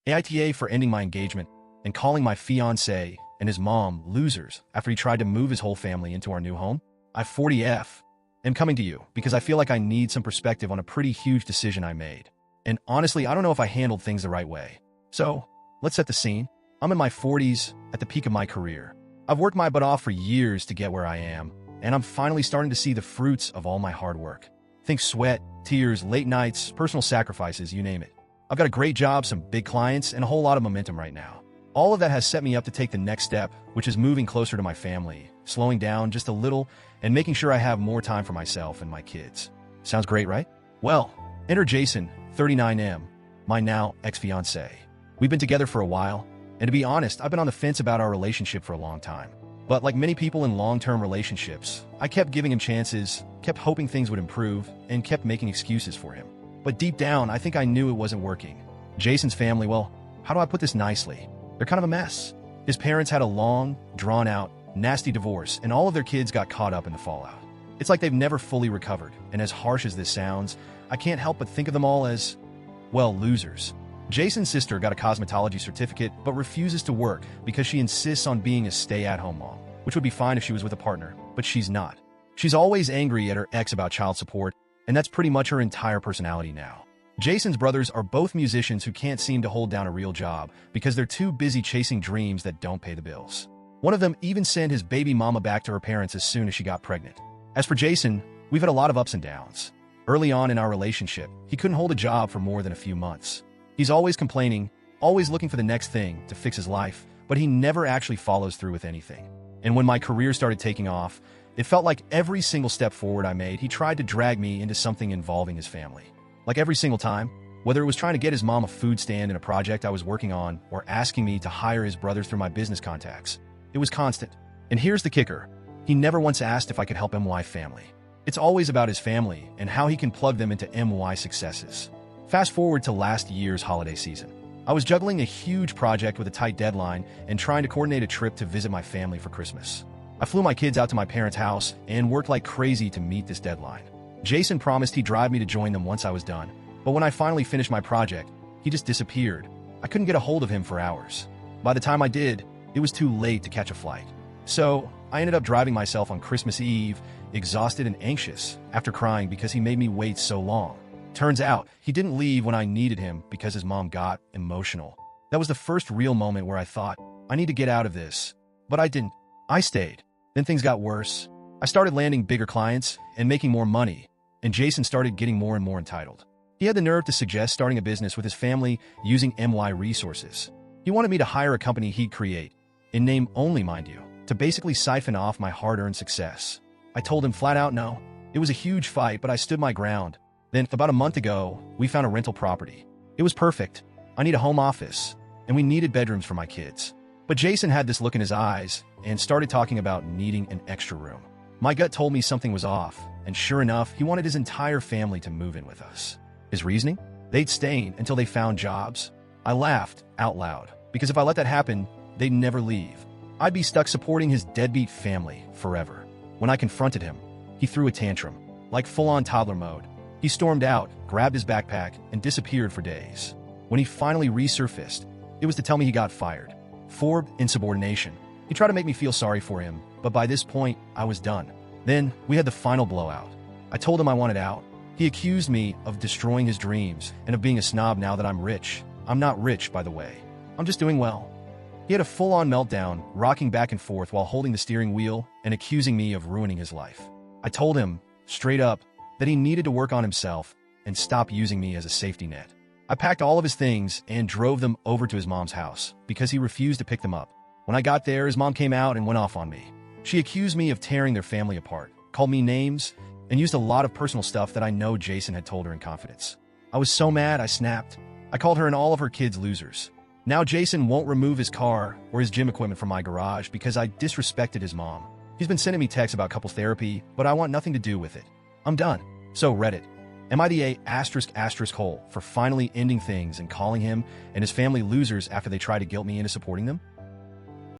AITA for ending my engagement and calling my fiancé and his mom losers after he tried to move his whole family into our new home. I 40F am coming to you because I feel like I need some perspective on a pretty huge decision I made. And honestly, I don't know if I handled things the right way. So, let's set the scene. I'm in my 40s, at the peak of my career. I've worked my butt off for years to get where I am, and I'm finally starting to see the fruits of all my hard work. Think sweat, tears, late nights, personal sacrifices, you name it. I've got a great job, some big clients, and a whole lot of momentum right now. All of that has set me up to take the next step, which is moving closer to my family, slowing down just a little, and making sure I have more time for myself and my kids. Sounds great, right? Well, enter Jason, 39M, my now ex-fiancé. We've been together for a while, and to be honest, I've been on the fence about our relationship for a long time. But like many people in long-term relationships, I kept giving him chances, kept hoping things would improve, and kept making excuses for him. But deep down, I think I knew it wasn't working. Jason's family, well, how do I put this nicely? They're kind of a mess. His parents had a long, drawn-out, nasty divorce, and all of their kids got caught up in the fallout. It's like they've never fully recovered, and as harsh as this sounds, I can't help but think of them all as, well, losers. Jason's sister got a cosmetology certificate but refuses to work because she insists on being a stay-at-home mom, which would be fine if she was with a partner, but she's not. She's always angry at her ex about child support, and that's pretty much her entire personality now. Jason's brothers are both musicians who can't seem to hold down a real job because they're too busy chasing dreams that don't pay the bills. One of them even sent his baby mama back to her parents as soon as she got pregnant. As for Jason, we've had a lot of ups and downs. Early on in our relationship, he couldn't hold a job for more than a few months. He's always complaining, always looking for the next thing to fix his life, but he never actually follows through with anything. And when my career started taking off, it felt like every single step forward I made, he tried to drag me into something involving his family. Like every single time, whether it was trying to get his mom a food stand in a project I was working on or asking me to hire his brothers through my business contacts, it was constant. And here's the kicker. He never once asked if I could help MY family. It's always about his family and how he can plug them into MY successes. Fast forward to last year's holiday season. I was juggling a huge project with a tight deadline and trying to coordinate a trip to visit my family for Christmas. I flew my kids out to my parents' house and worked like crazy to meet this deadline. Jason promised he'd drive me to join them once I was done, but when I finally finished my project, he just disappeared. I couldn't get a hold of him for hours. By the time I did, it was too late to catch a flight. So, I ended up driving myself on Christmas Eve, exhausted and anxious, after crying because he made me wait so long. Turns out, he didn't leave when I needed him because his mom got emotional. That was the first real moment where I thought, I need to get out of this. But I didn't. I stayed. Then things got worse. I started landing bigger clients and making more money, and Jason started getting more and more entitled. He had the nerve to suggest starting a business with his family using MY resources. He wanted me to hire a company he'd create, in name only mind you, to basically siphon off my hard-earned success. I told him flat out no. It was a huge fight, but I stood my ground. Then, about a month ago, we found a rental property. It was perfect. I need a home office, and we needed bedrooms for my kids. But Jason had this look in his eyes and started talking about needing an extra room. My gut told me something was off, and sure enough, he wanted his entire family to move in with us. His reasoning? They'd stay until they found jobs. I laughed out loud, because if I let that happen, they'd never leave. I'd be stuck supporting his deadbeat family forever. When I confronted him, he threw a tantrum, like full-on toddler mode. He stormed out, grabbed his backpack, and disappeared for days. When he finally resurfaced, it was to tell me he got fired. For insubordination. He tried to make me feel sorry for him, but by this point, I was done. Then, we had the final blowout. I told him I wanted out. He accused me of destroying his dreams and of being a snob now that I'm rich. I'm not rich, by the way. I'm just doing well. He had a full-on meltdown, rocking back and forth while holding the steering wheel and accusing me of ruining his life. I told him, straight up, that he needed to work on himself and stop using me as a safety net. I packed all of his things and drove them over to his mom's house because he refused to pick them up. When I got there, his mom came out and went off on me. She accused me of tearing their family apart, called me names, and used a lot of personal stuff that I know Jason had told her in confidence. I was so mad, I snapped. I called her and all of her kids losers. Now Jason won't remove his car or his gym equipment from my garage because I disrespected his mom. He's been sending me texts about couples therapy, but I want nothing to do with it. I'm done. So Reddit. Am I the A*** hole for finally ending things and calling him and his family losers after they try to guilt me into supporting them?